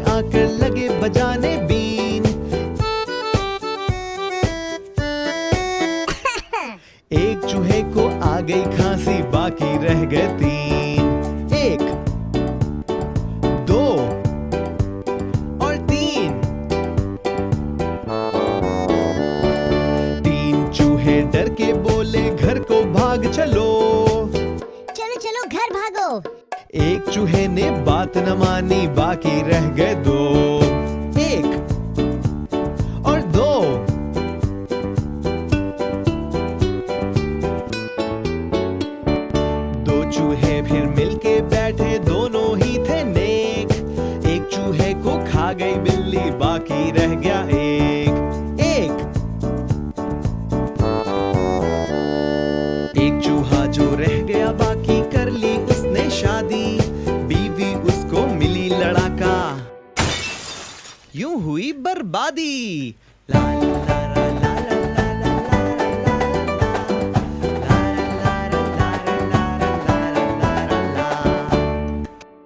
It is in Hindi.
आकर लगे बजाने बीन। एक चूहे को आ गई खांसी, बाकी रह गए 3। 1 2 और 3। 3 चूहे डर के बोले घर को भाग चलो। चलो चलो घर भागो। एक चूहे ने बात न मानी, बाकी रह गए 2। 1 और 2। 2 चूहे फिर मिलके बैठे, दोनों ही थे नेक। एक चूहे को खा गई बिल्ली, बाकी रह गया 1। 1 चूहा जो रह गया बाकी, कर ली उसने शादी। बीवी उसको मिली लड़ाका, यूं हुई बर्बादी। ला ला